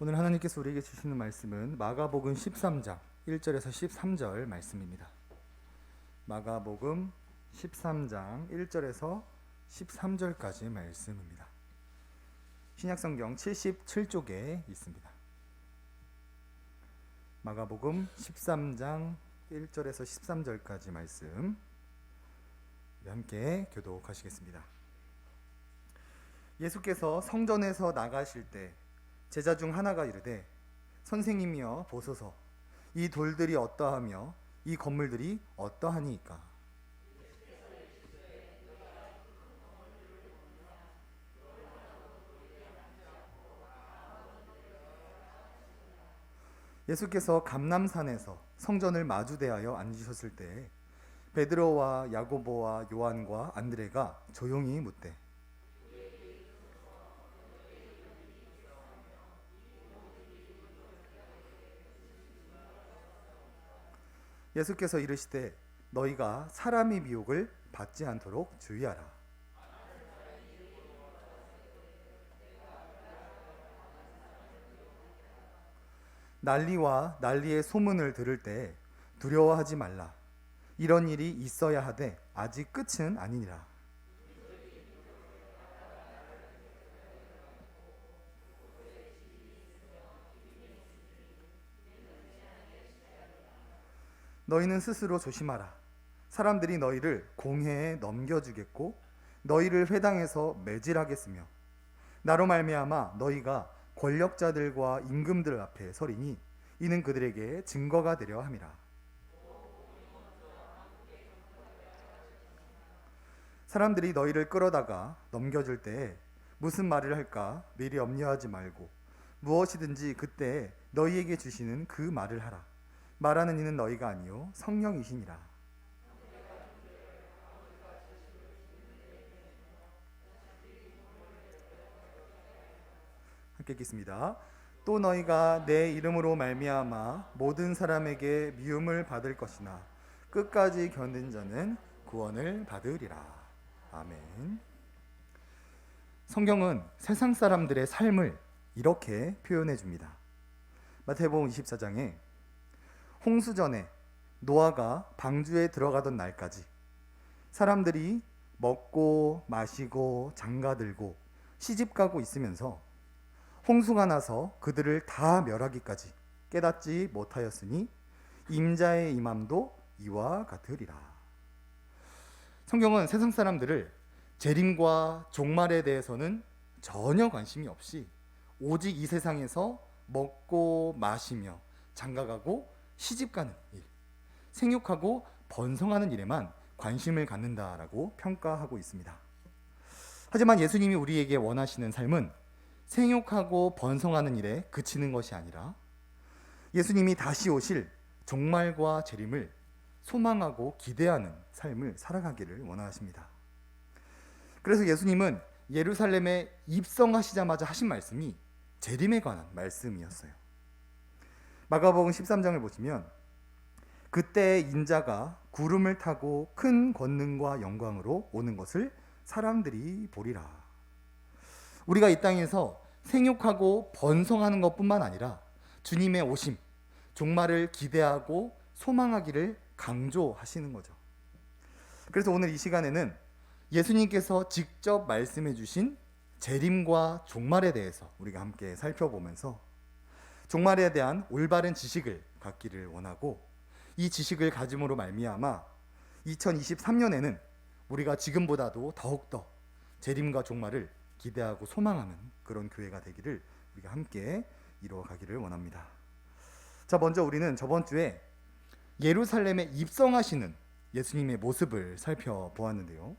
오늘 하나님께서 우리에게 주시는 말씀은 마가복음 13장 1절에서 13절 말씀입니다. 마가복음 13장 1절에서 13절까지 말씀입니다. 신약성경 77쪽에 있습니다. 마가복음 13장 1절에서 13절까지 말씀 함께 교독하시겠습니다. 예수께서 성전에서 나가실 때 제자 중 하나가 이르되 선생님이여 보소서, 이 돌들이 어떠하며 이 건물들이 어떠하니이까. 예수께서 감람산에서 성전을 마주대하여 앉으셨을 때 베드로와 야고보와 요한과 안드레가 조용히 묻되 예수께서 이르시되 너희가 사람의 미혹을 받지 않도록 주의하라. 난리와 난리의 소문을 들을 때 두려워하지 말라. 이런 일이 있어야 하되 아직 끝은 아니니라. 너희는 스스로 조심하라. 사람들이 너희를 공회에 넘겨주겠고 너희를 회당에서 매질하겠으며 나로 말미암아 너희가 권력자들과 임금들 앞에 서리니 이는 그들에게 증거가 되려 함이라. 사람들이 너희를 끌어다가 넘겨줄 때에 무슨 말을 할까 미리 염려하지 말고 무엇이든지 그때 너희에게 주시는 그 말을 하라. 말하는 이는 너희가 아니요 성령이시니라. 함께 읽겠습니다. 또 너희가 내 이름으로 말미암아 모든 사람에게 미움을 받을 것이나 끝까지 견딘 자는 구원을 받으리라. 아멘. 성경은 세상 사람들의 삶을 이렇게 표현해 줍니다. 마태복음 24장에 홍수전에 노아가 방주에 들어가던 날까지 사람들이 먹고 마시고 장가들고 시집가고 있으면서 홍수가 나서 그들을 다 멸하기까지 깨닫지 못하였으니 임자의 임함도 이와 같으리라. 성경은 세상 사람들을 재림과 종말에 대해서는 전혀 관심이 없이 오직 이 세상에서 먹고 마시며 장가가고 시집가는 일, 생육하고 번성하는 일에만 관심을 갖는다라고 평가하고 있습니다. 하지만 예수님이 우리에게 원하시는 삶은 생육하고 번성하는 일에 그치는 것이 아니라 예수님이 다시 오실 종말과 재림을 소망하고 기대하는 삶을 살아가기를 원하십니다. 그래서 예수님은 예루살렘에 입성하시자마자 하신 말씀이 재림에 관한 말씀이었어요. 마가복음 13장을 보시면 그때 인자가 구름을 타고 큰 권능과 영광으로 오는 것을 사람들이 보리라. 우리가 이 땅에서 생육하고 번성하는 것뿐만 아니라 주님의 오심, 종말을 기대하고 소망하기를 강조하시는 거죠. 그래서 오늘 이 시간에는 예수님께서 직접 말씀해 주신 재림과 종말에 대해서 우리가 함께 살펴보면서 종말에 대한 올바른 지식을 갖기를 원하고 이 지식을 가짐으로 말미암아 2023년에는 우리가 지금보다도 더욱더 재림과 종말을 기대하고 소망하는 그런 교회가 되기를 우리가 함께 이루어가기를 원합니다. 자, 먼저 우리는 저번 주에 예루살렘에 입성하시는 예수님의 모습을 살펴보았는데요.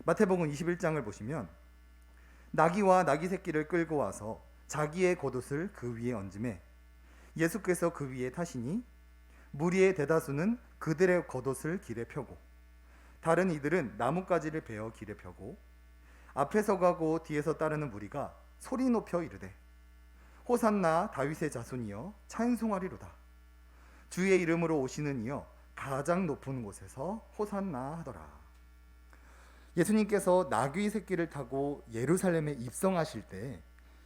마태복음 21장을 보시면 나귀와 나귀 새끼를 끌고 와서 자기의 겉옷을 그 위에 얹음에 예수께서 그 위에 타시니 무리의 대다수는 그들의 겉옷을 길에 펴고 다른 이들은 나뭇가지를 베어 길에 펴고 앞에서 가고 뒤에서 따르는 무리가 소리 높여 이르되 호산나 다윗의 자손이여 찬송하리로다. 주의 이름으로 오시는 이여 가장 높은 곳에서 호산나 하더라. 예수님께서 나귀 새끼를 타고 예루살렘에 입성하실 때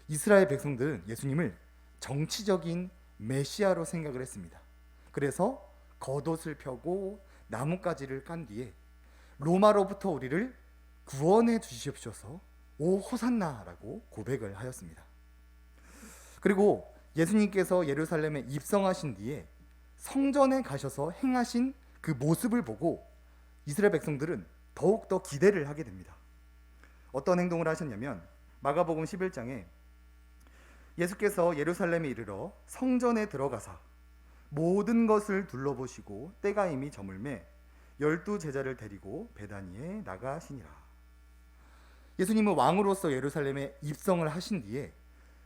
이스라엘 백성들은 예수님을 정치적인 메시아로 생각을 했습니다. 그래서 겉옷을 펴고 나뭇가지를 깐 뒤에 로마로부터 우리를 구원해 주시옵소서 오 호산나라고 고백을 하였습니다. 그리고 예수님께서 예루살렘에 입성하신 뒤에 성전에 가셔서 행하신 그 모습을 보고 이스라엘 백성들은 더욱더 기대를 하게 됩니다. 어떤 행동을 하셨냐면 마가복음 11장에 예수께서 예루살렘에 이르러 성전에 들어가사 모든 것을 둘러보시고 때가 이미 저물매 12 제자를 데리고 베다니에 나가시니라. 예수님은 왕으로서 예루살렘에 입성을 하신 뒤에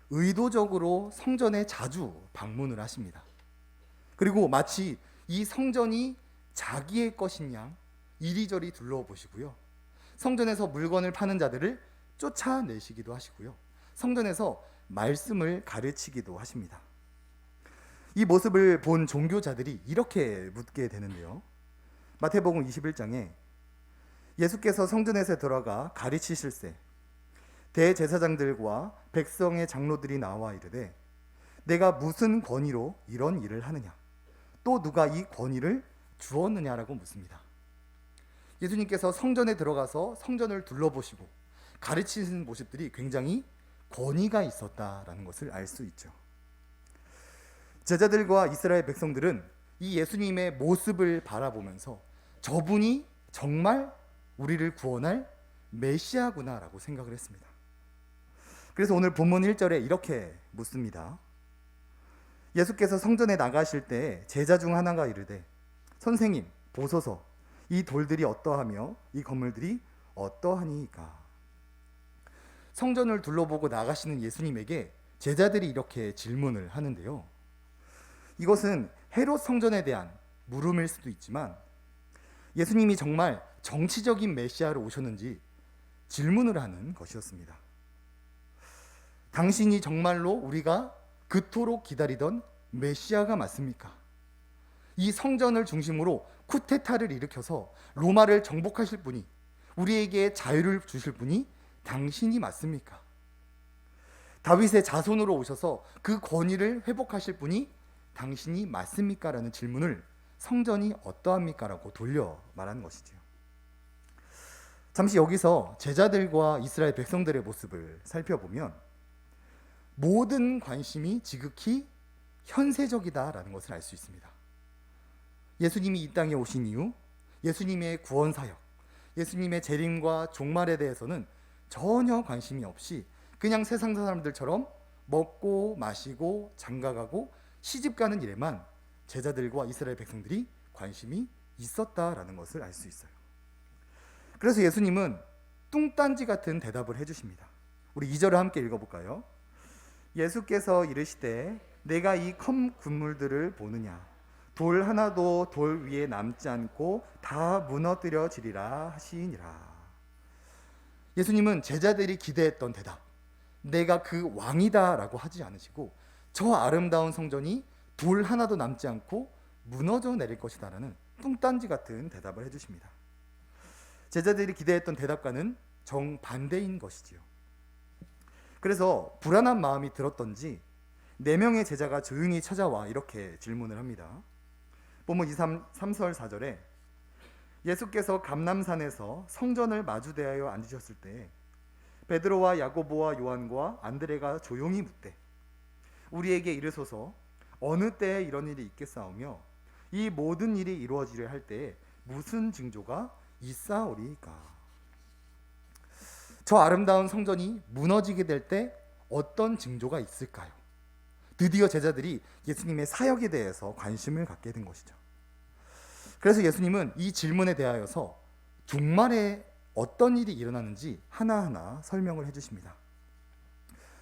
의도적으로 성전에 자주 방문을 하십니다. 그리고 마치 이 성전이 자기의 것인 양 이리저리 둘러보시고요. 성전에서 물건을 파는 자들을 쫓아내시기도 하시고요. 성전에서 말씀을 가르치기도 하십니다. 이 모습을 본 종교자들이 이렇게 묻게 되는데요. 마태복음 21장에 예수께서 성전에서 들어가 가르치실세 대제사장들과 백성의 장로들이 나와 이르되 내가 무슨 권위로 이런 일을 하느냐 또 누가 이 권위를 주었느냐라고 묻습니다. 예수님께서 성전에 들어가서 성전을 둘러보시고 가르치는 모습들이 굉장히 권위가 있었다라는 것을 알 수 있죠. 제자들과 이스라엘 백성들은 이 예수님의 모습을 바라보면서 저분이 정말 우리를 구원할 메시아구나라고 생각을 했습니다. 그래서 오늘 본문 1절에 이렇게 묻습니다. 예수께서 성전에 나가실 때 제자 중 하나가 이르되 선생님 보소서 이 돌들이 어떠하며 이 건물들이 어떠하니까. 성전을 둘러보고 나가시는 예수님에게 제자들이 이렇게 질문을 하는데요. 이것은 헤롯 성전에 대한 물음일 수도 있지만 예수님이 정말 정치적인 메시아로 오셨는지 질문을 하는 것이었습니다. 당신이 정말로 우리가 그토록 기다리던 메시아가 맞습니까? 이 성전을 중심으로 쿠데타를 일으켜서 로마를 정복하실 분이, 우리에게 자유를 주실 분이 당신이 맞습니까? 다윗의 자손으로 오셔서 그 권위를 회복하실 분이 당신이 맞습니까? 라는 질문을 성전이 어떠합니까? 라고 돌려 말하는 것이죠. 잠시 여기서 제자들과 이스라엘 백성들의 모습을 살펴보면 모든 관심이 지극히 현세적이다라는 것을 알 수 있습니다. 예수님이 이 땅에 오신 이후 예수님의 구원 사역, 예수님의 재림과 종말에 대해서는 전혀 관심이 없이 그냥 세상 사람들처럼 먹고 마시고 장가가고 시집가는 일에만 제자들과 이스라엘 백성들이 관심이 있었다라는 것을 알 수 있어요. 그래서 예수님은 뚱딴지 같은 대답을 해주십니다. 우리 2절을 함께 읽어볼까요? 예수께서 이르시되 내가 이 건물들을 보느냐 돌 하나도 돌 위에 남지 않고 다 무너뜨려지리라 하시니라. 예수님은 제자들이 기대했던 대답, 내가 그 왕이다 라고 하지 않으시고 저 아름다운 성전이 돌 하나도 남지 않고 무너져 내릴 것이다 라는 뚱딴지 같은 대답을 해주십니다. 제자들이 기대했던 대답과는 정반대인 것이지요. 그래서 불안한 마음이 들었던지 4명의 제자가 조용히 찾아와 이렇게 질문을 합니다. 본문 3절 4절에 예수께서 감람산에서 성전을 마주대하여 앉으셨을 때 베드로와 야고보와 요한과 안드레가 조용히 묻되 우리에게 이르소서 어느 때에 이런 일이 있겠사오며 이 모든 일이 이루어지려 할 때에 무슨 징조가 있사오리까. 저 아름다운 성전이 무너지게 될 때 어떤 징조가 있을까요? 드디어 제자들이 예수님의 사역에 대해서 관심을 갖게 된 것이죠. 그래서 예수님은 이 질문에 대하여서 종말에 어떤 일이 일어나는지 하나하나 설명을 해주십니다.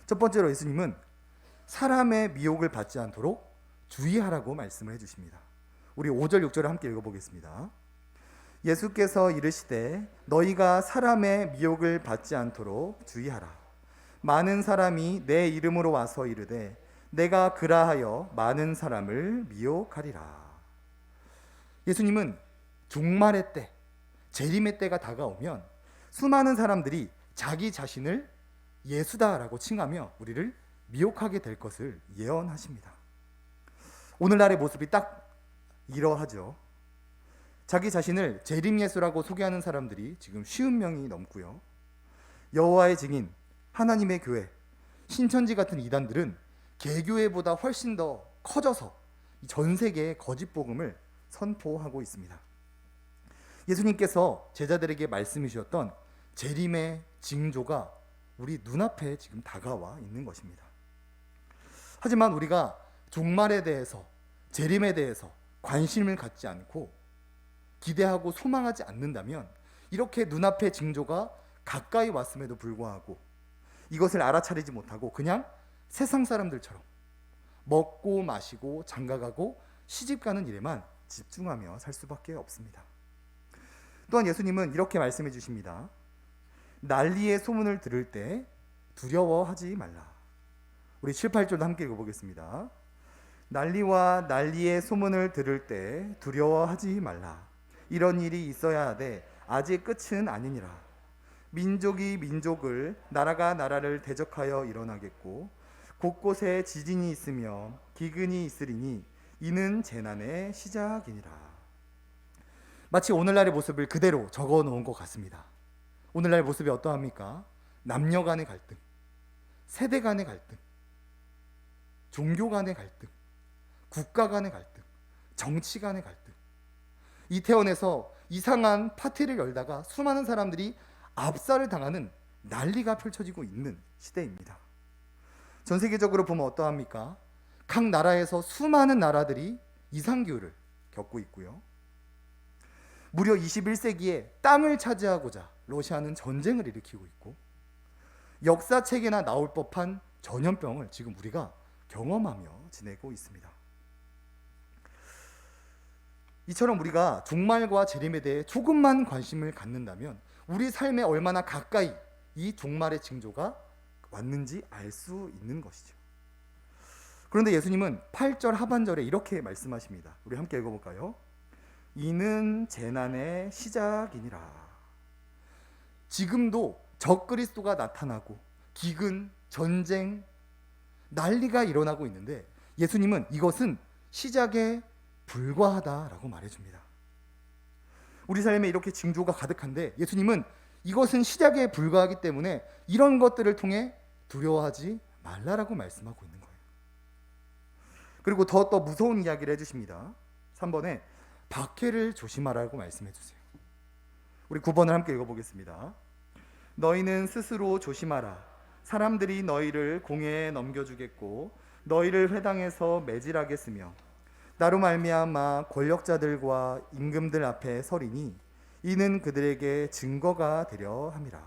첫 번째로 예수님은 사람의 미혹을 받지 않도록 주의하라고 말씀을 해주십니다. 우리 5절 6절을 함께 읽어보겠습니다. 예수께서 이르시되 너희가 사람의 미혹을 받지 않도록 주의하라. 많은 사람이 내 이름으로 와서 이르되 내가 그라하여 많은 사람을 미혹하리라. 예수님은 종말의 때, 재림의 때가 다가오면 수많은 사람들이 자기 자신을 예수다라고 칭하며 우리를 미혹하게 될 것을 예언하십니다. 오늘날의 모습이 딱 이러하죠. 자기 자신을 재림 예수라고 소개하는 사람들이 지금 50명이 넘고요. 여호와의 증인, 하나님의 교회, 신천지 같은 이단들은 개교회보다 훨씬 더 커져서 전 세계에 거짓 복음을 선포하고 있습니다. 예수님께서 제자들에게 말씀해 주셨던 재림의 징조가 우리 눈앞에 지금 다가와 있는 것입니다. 하지만 우리가 종말에 대해서, 재림에 대해서 관심을 갖지 않고 기대하고 소망하지 않는다면 이렇게 눈앞의 징조가 가까이 왔음에도 불구하고 이것을 알아차리지 못하고 그냥 세상 사람들처럼 먹고 마시고 장가가고 시집가는 일에만 집중하며 살 수밖에 없습니다. 또한 예수님은 이렇게 말씀해 주십니다. 난리의 소문을 들을 때 두려워하지 말라. 우리 7, 8절도 함께 읽어보겠습니다. 난리와 난리의 소문을 들을 때 두려워하지 말라. 이런 일이 있어야 하되 아직 끝은 아니니라. 민족이 민족을, 나라가 나라를 대적하여 일어나겠고 곳곳에 지진이 있으며 기근이 있으리니 이는 재난의 시작이니라. 마치 오늘날의 모습을 그대로 적어 놓은 것 같습니다. 오늘날 모습이 어떠합니까? 남녀 간의 갈등, 세대 간의 갈등, 종교 간의 갈등, 국가 간의 갈등, 정치 간의 갈등. 이태원에서 이상한 파티를 열다가 수많은 사람들이 압살을 당하는 난리가 펼쳐지고 있는 시대입니다. 전 세계적으로 보면 어떠합니까? 각 나라에서 수많은 나라들이 이상기후를 겪고 있고요. 무려 21세기에 땅을 차지하고자 러시아는 전쟁을 일으키고 있고, 역사책에나 나올 법한 전염병을 지금 우리가 경험하며 지내고 있습니다. 이처럼 우리가 종말과 재림에 대해 조금만 관심을 갖는다면 우리 삶에 얼마나 가까이 이 종말의 징조가 왔는지 알 수 있는 것이죠. 그런데 예수님은 8절 하반절에 이렇게 말씀하십니다. 우리 함께 읽어볼까요? 이는 재난의 시작이니라. 지금도 적그리스도가 나타나고 기근, 전쟁, 난리가 일어나고 있는데 예수님은 이것은 시작에 불과하다라고 말해줍니다. 우리 삶에 이렇게 징조가 가득한데 예수님은 이것은 시작에 불과하기 때문에 이런 것들을 통해 두려워하지 말라라고 말씀하고 있는 거예요. 그리고 더 무서운 이야기를 해주십니다. 3번에 박해를 조심하라고 말씀해 주세요. 우리 9번을 함께 읽어보겠습니다. 너희는 스스로 조심하라. 사람들이 너희를 공회에 넘겨주겠고 너희를 회당에서 매질하겠으며 나로 말미암아 권력자들과 임금들 앞에 서리니 이는 그들에게 증거가 되려 함이라.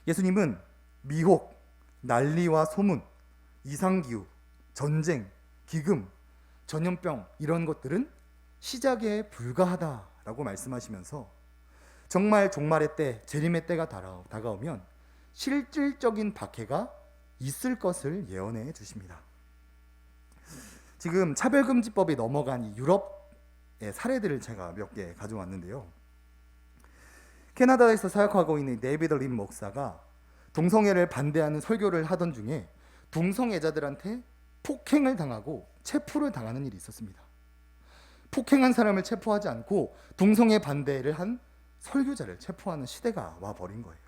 예수님은 미혹, 난리와 소문, 이상기후, 전쟁, 기금, 전염병 이런 것들은 시작에 불과하다라고 말씀하시면서 정말 종말의 때, 재림의 때가 다가오면 실질적인 박해가 있을 것을 예언해 주십니다. 지금 차별금지법이 넘어간 이 유럽의 사례들을 제가 몇 개 가져왔는데요. 캐나다에서 사역하고 있는 데이비드 림 목사가 동성애를 반대하는 설교를 하던 중에 동성애자들한테 폭행을 당하고 체포를 당하는 일이 있었습니다. 폭행한 사람을 체포하지 않고 동성애 반대를 한 설교자를 체포하는 시대가 와버린 거예요.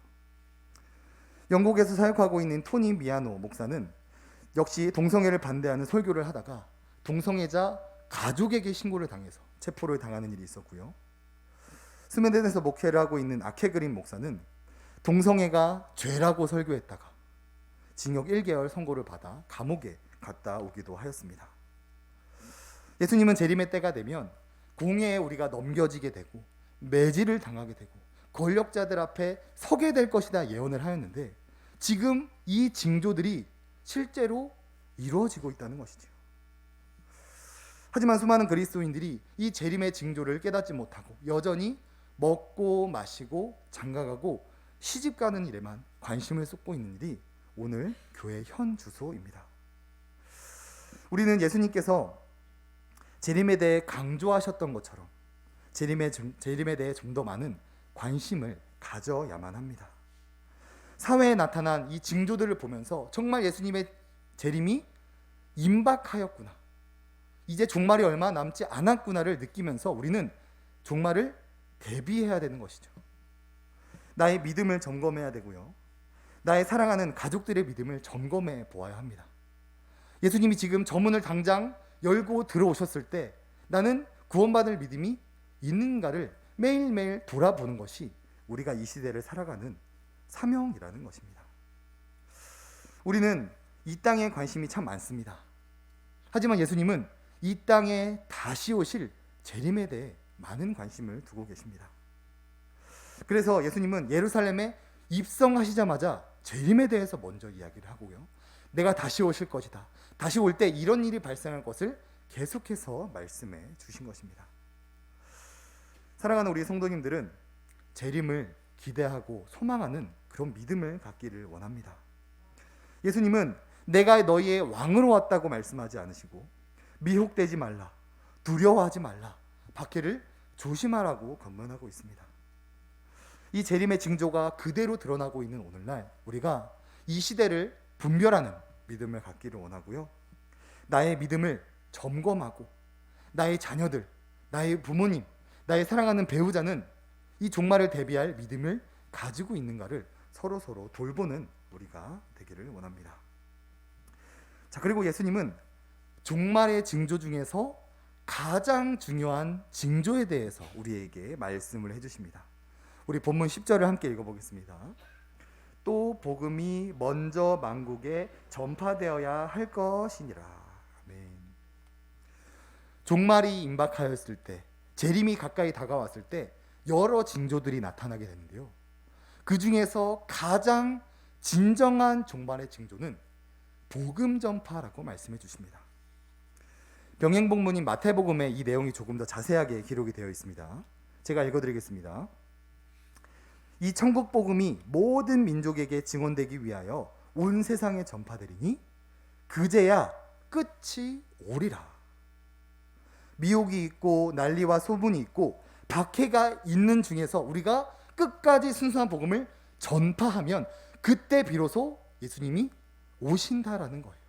영국에서 사역하고 있는 토니 미아노 목사는 역시 동성애를 반대하는 설교를 하다가 동성애자 가족에게 신고를 당해서 체포를 당하는 일이 있었고요. 스웨덴에서 목회를 하고 있는 아케그린 목사는 동성애가 죄라고 설교했다가 징역 1개월 선고를 받아 감옥에 갔다 오기도 하였습니다. 예수님은 재림의 때가 되면 공회에 우리가 넘겨지게 되고 매질을 당하게 되고 권력자들 앞에 서게 될 것이다 예언을 하였는데 지금 이 징조들이 실제로 이루어지고 있다는 것이죠. 하지만 수많은 그리스도인들이 이 재림의 징조를 깨닫지 못하고 여전히 먹고 마시고 장가가고 시집가는 일에만 관심을 쏟고 있는 일이 오늘 교회 현 주소입니다. 우리는 예수님께서 재림에 대해 강조하셨던 것처럼 재림에 대해 좀 더 많은 관심을 가져야만 합니다. 사회에 나타난 이 징조들을 보면서 정말 예수님의 재림이 임박하였구나, 이제 종말이 얼마 남지 않았구나를 느끼면서 우리는 종말을 대비해야 되는 것이죠. 나의 믿음을 점검해야 되고요, 나의 사랑하는 가족들의 믿음을 점검해 보아야 합니다. 예수님이 지금 저 문을 당장 열고 들어오셨을 때 나는 구원받을 믿음이 있는가를 매일매일 돌아보는 것이 우리가 이 시대를 살아가는 사명이라는 것입니다. 우리는 이 땅에 관심이 참 많습니다. 하지만 예수님은 이 땅에 다시 오실 재림에 대해 많은 관심을 두고 계십니다. 그래서 예수님은 예루살렘에 입성하시자마자 재림에 대해서 먼저 이야기를 하고요, 내가 다시 오실 것이다, 다시 올 때 이런 일이 발생할 것을 계속해서 말씀해 주신 것입니다. 사랑하는 우리 성도님들은 재림을 기대하고 소망하는 그런 믿음을 갖기를 원합니다. 예수님은 내가 너희의 왕으로 왔다고 말씀하지 않으시고 미혹되지 말라, 두려워하지 말라, 박해를 조심하라고 권면하고 있습니다. 이 재림의 징조가 그대로 드러나고 있는 오늘날 우리가 이 시대를 분별하는 믿음을 갖기를 원하고요, 나의 믿음을 점검하고 나의 자녀들, 나의 부모님, 나의 사랑하는 배우자는 이 종말을 대비할 믿음을 가지고 있는가를 서로 돌보는 우리가 되기를 원합니다. 자, 그리고 예수님은 종말의 징조 중에서 가장 중요한 징조에 대해서 우리에게 말씀을 해주십니다. 우리 본문 10절을 함께 읽어보겠습니다. 또 복음이 먼저 만국에 전파되어야 할 것이니라. 아멘. 종말이 임박하였을 때, 재림이 가까이 다가왔을 때 여러 징조들이 나타나게 되는데요, 그 중에서 가장 진정한 종말의 징조는 복음 전파라고 말씀해 주십니다. 병행복문인 마태복음에 이 내용이 조금 더 자세하게 기록이 되어 있습니다. 제가 읽어드리겠습니다. 이 천국 복음이 모든 민족에게 증언되기 위하여 온 세상에 전파되리니 그제야 끝이 오리라. 미혹이 있고 난리와 소문이 있고 박해가 있는 중에서 우리가 끝까지 순수한 복음을 전파하면 그때 비로소 예수님이 오신다라는 거예요.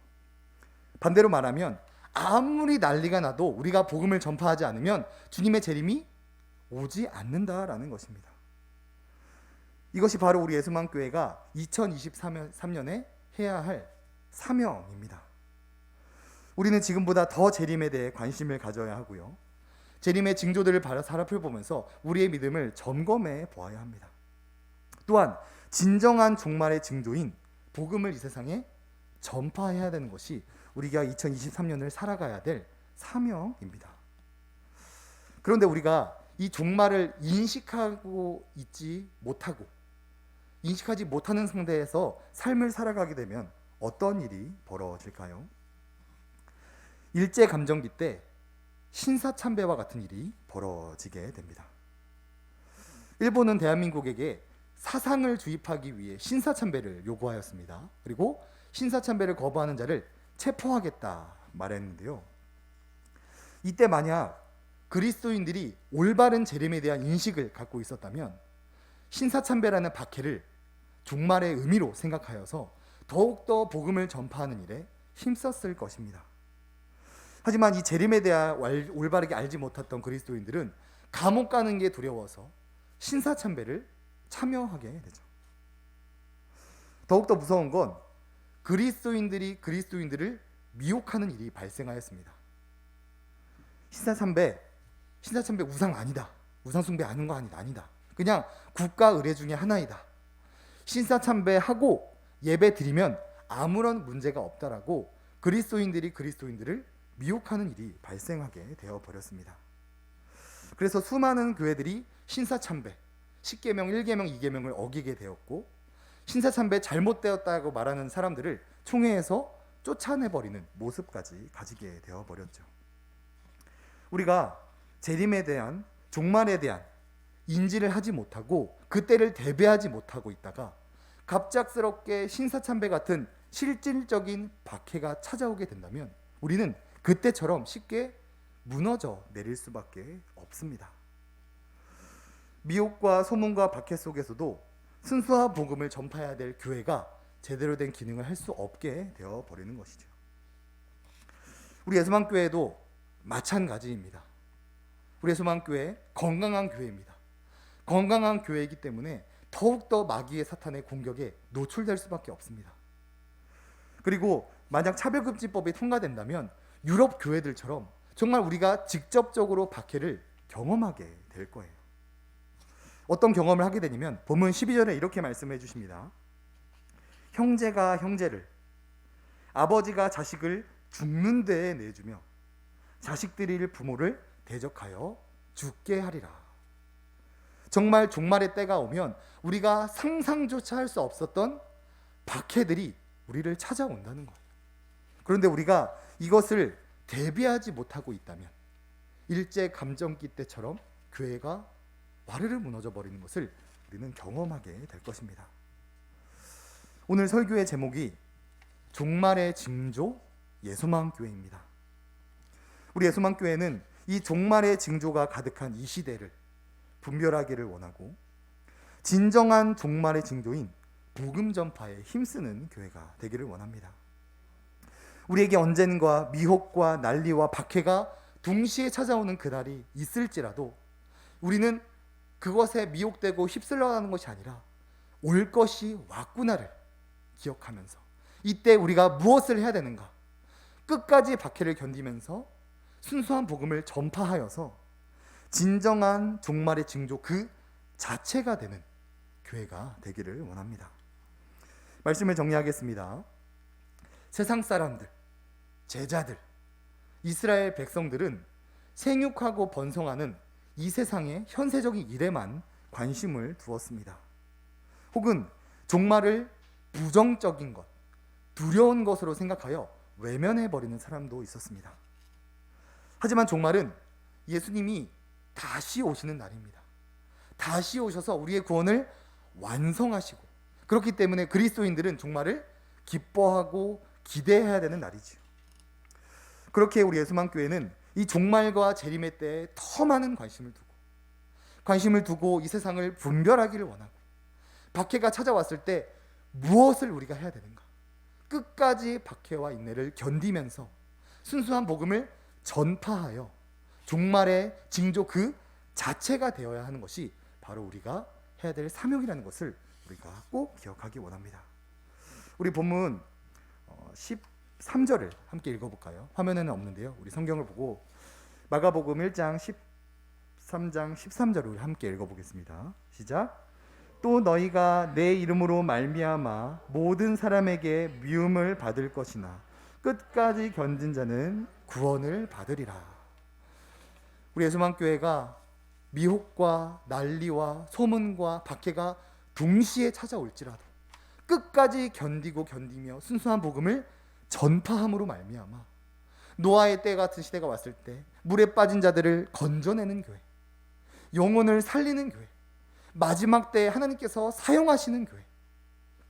반대로 말하면 아무리 난리가 나도 우리가 복음을 전파하지 않으면 주님의 재림이 오지 않는다라는 것입니다. 이것이 바로 우리 예수만교회가 2023년에 해야 할 사명입니다. 우리는 지금보다 더 재림에 대해 관심을 가져야 하고요, 재림의 징조들을 살펴보면서 우리의 믿음을 점검해 보아야 합니다. 또한 진정한 종말의 징조인 복음을 이 세상에 전파해야 되는 것이 우리가 2023년을 살아가야 될 사명입니다. 그런데 우리가 이 종말을 인식하고 있지 못하고 인식하지 못하는 상태에서 삶을 살아가게 되면 어떤 일이 벌어질까요? 일제감정기 때 신사참배와 같은 일이 벌어지게 됩니다. 일본은 대한민국에게 사상을 주입하기 위해 신사참배를 요구하였습니다. 그리고 신사참배를 거부하는 자를 체포하겠다 말했는데요, 이때 만약 그리스도인들이 올바른 재림에 대한 인식을 갖고 있었다면 신사참배라는 박해를 종말의 의미로 생각하여서 더욱더 복음을 전파하는 일에 힘썼을 것입니다. 하지만 이 재림에 대해 올바르게 알지 못했던 그리스도인들은 감옥 가는 게 두려워서 신사참배를 참여하게 되죠. 더욱더 무서운 건 그리스도인들이 그리스도인들을 미혹하는 일이 발생하였습니다. 신사참배 우상 아니다, 우상 숭배하는 거 아니다, 그냥 국가 의례 중에 하나이다, 신사참배하고 예배 드리면 아무런 문제가 없다라고 그리스도인들이 그리스도인들을 미혹하는 일이 발생하게 되어버렸습니다. 그래서 수많은 교회들이 신사참배, 10계명, 1계명, 2계명을 어기게 되었고, 신사참배 잘못되었다고 말하는 사람들을 총회에서 쫓아내버리는 모습까지 가지게 되어버렸죠. 우리가 재림에 대한, 종말에 대한 인지를 하지 못하고 그때를 대비하지 못하고 있다가 갑작스럽게 신사참배 같은 실질적인 박해가 찾아오게 된다면 우리는 그때처럼 쉽게 무너져 내릴 수밖에 없습니다. 미혹과 소문과 박해 속에서도 순수한 복음을 전파해야 될 교회가 제대로 된 기능을 할 수 없게 되어 버리는 것이죠. 우리 예수만교회도 마찬가지입니다. 우리 예수만교회 건강한 교회입니다. 건강한 교회이기 때문에 더욱더 마귀의 사탄의 공격에 노출될 수밖에 없습니다. 그리고 만약 차별금지법이 통과된다면 유럽 교회들처럼 정말 우리가 직접적으로 박해를 경험하게 될 거예요. 어떤 경험을 하게 되냐면 본문 12절에 이렇게 말씀해 주십니다. 형제가 형제를, 아버지가 자식을 죽는 데에 내주며 자식들이 부모를 대적하여 죽게 하리라. 정말 종말의 때가 오면 우리가 상상조차 할 수 없었던 박해들이 우리를 찾아온다는 거예요. 그런데 우리가 이것을 대비하지 못하고 있다면 일제감정기 때처럼 교회가 와르르 무너져 버리는 것을 우리는 경험하게 될 것입니다. 오늘 설교의 제목이 종말의 징조 예수만교회입니다. 우리 예수만교회는 이 종말의 징조가 가득한 이 시대를 분별하기를 원하고 진정한 종말의 징조인 복음 전파에 힘쓰는 교회가 되기를 원합니다. 우리에게 언젠가 미혹과 난리와 박해가 동시에 찾아오는 그날이 있을지라도 우리는 그것에 미혹되고 휩쓸려가는 것이 아니라 올 것이 왔구나를 기억하면서 이때 우리가 무엇을 해야 되는가? 끝까지 박해를 견디면서 순수한 복음을 전파하여서 진정한 종말의 징조 그 자체가 되는 교회가 되기를 원합니다. 말씀을 정리하겠습니다. 세상 사람들, 제자들, 이스라엘 백성들은 생육하고 번성하는 이 세상의 현세적인 일에만 관심을 두었습니다. 혹은 종말을 부정적인 것, 두려운 것으로 생각하여 외면해버리는 사람도 있었습니다. 하지만 종말은 예수님이 다시 오시는 날입니다. 다시 오셔서 우리의 구원을 완성하시고, 그렇기 때문에 그리스도인들은 종말을 기뻐하고 기대해야 되는 날이지요. 그렇게 우리 예수만교회는 이 종말과 재림의 때에 더 많은 관심을 두고 이 세상을 분별하기를 원하고, 박해가 찾아왔을 때 무엇을 우리가 해야 되는가? 끝까지 박해와 인내를 견디면서 순수한 복음을 전파하여 종말의 징조 그 자체가 되어야 하는 것이 바로 우리가 해야 될 사명이라는 것을 우리가 꼭 기억하기 원합니다. 우리 본문 13절을 함께 읽어볼까요? 화면에는 없는데요. 우리 성경을 보고 마가복음 1장 13장 13절을 우리 함께 읽어보겠습니다. 시작. 또 너희가 내 이름으로 말미암아 모든 사람에게 미움을 받을 것이나 끝까지 견딘 자는 구원을 받으리라. 우리 예수만교회가 미혹과 난리와 소문과 박해가 동시에 찾아올지라도 끝까지 견디며 순수한 복음을 전파함으로 말미암아 노아의 때 같은 시대가 왔을 때 물에 빠진 자들을 건져내는 교회, 영혼을 살리는 교회, 마지막 때에 하나님께서 사용하시는 교회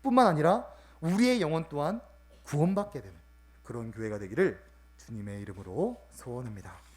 뿐만 아니라 우리의 영혼 또한 구원받게 되는 그런 교회가 되기를 주님의 이름으로 소원합니다.